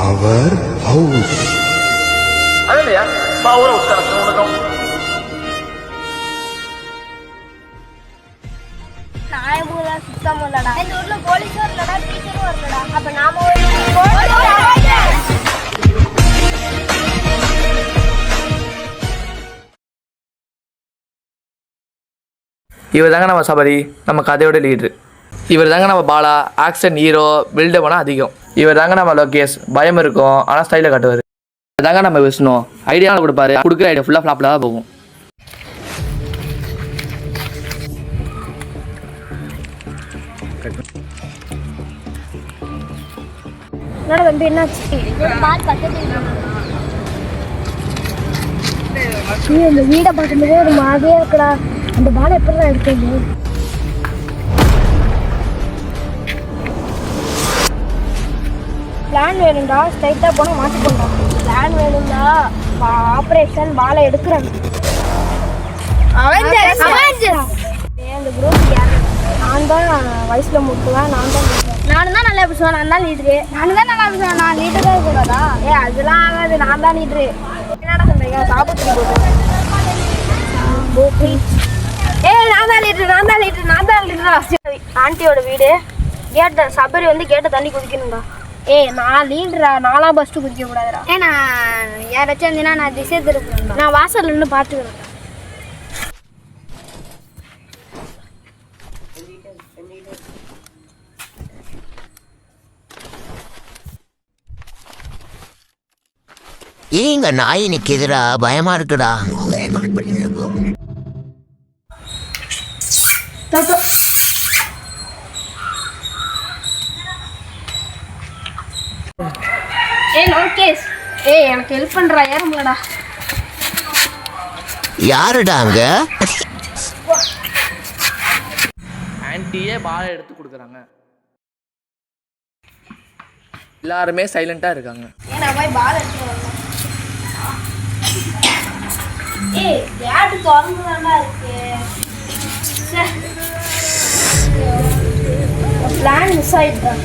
our house. அதலையா பாவூர Ustad உனக்கும் நாயபூரா சுத்தம் இல்லடா. இந்த ஊர்ல போலீஸும் இல்லடா, டீச்சரும் இல்லடா. அப்ப நாம இவர் தாங்க நம்ம சபரி, நம்ம கதையோட லீட்ரு. இவர் தாங்க நம்ம பாலா, ஆக்ஷன் ஹீரோ, பில்டப் ஆனால் அதிகம். இவர் தாங்க நம்ம லோகேஷ், பயம் இருக்கும் ஆனால் ஸ்டைலில் கட்டுவார். தாங்க நம்ம விஷ்ணு, ஐடியா கொடுப்பாரு, கொடுக்குற ஐடியா ஃபுல்லாக ஃப்ளாப்பில் தான் போகும். என்னடா தம்பி என்னாச்சு? பால் பக்கத்துல இந்த வீடை பார்க்கும்போது ஒரு மாதிரியா இருக்குடா. அந்த பாலை எப்படிலாம் எடுத்தீங்க? பிளான் வேணும்டா, ஸ்ட்ரைட்டாக போனால் மாற்றிக்கொண்டா. பிளான் வேணும்டா, ஆப்ரேஷன் பாலை எடுக்கிறாங்க. இந்த குரூப் யாரு? நான் தான் வயசில் முட்டுவேன், நான் தான் நானும் தான் நல்லா பேசுவேன், நான் தான் லீட்ரு. நானும் தான் நல்லா பேசுவேன், நான் லீடர் தான் கூடாதா? அதெல்லாம் ஆகாது, நான் தான் லீட்ரு. என்னடா சொல்கிறீங்க? சாப்பிட்டு போட்டு நான் தான் லீட்ரு, நான் தான் லீட்ரு, நான் தான் லீட்ரா. ஆண்டியோட வீடு கேட்ட சபரி வந்து கேட்ட தண்ணி குதிக்கணும்டா. நான் லீடரா, நாலாம் ஃபஸ்ட்டு குதிக்க கூடாதுடா. நான் யாராச்சும் இருந்தீங்கன்னா நான் திசை திருப்பேன். நான் வாசல்ல நின்று பார்த்துக்கிறேன். ஏங்க நாய் நிற்கிதுடா, பயமா இருக்குடா. லோகேஷ், எனக்கு ஹெல்ப் பண்றா, ஏறும்லடா. யாருடா அங்க? ஆன்ட்டியே பாலை எடுத்து கொடுக்குறாங்க. எல்லாருமே சைலண்டாக இருக்காங்க. நான் போய் பால் எடுத்து வரணும். கேட்டு திறந்துதான்டா இருக்கு. Plan miss ஆயிடுதான்.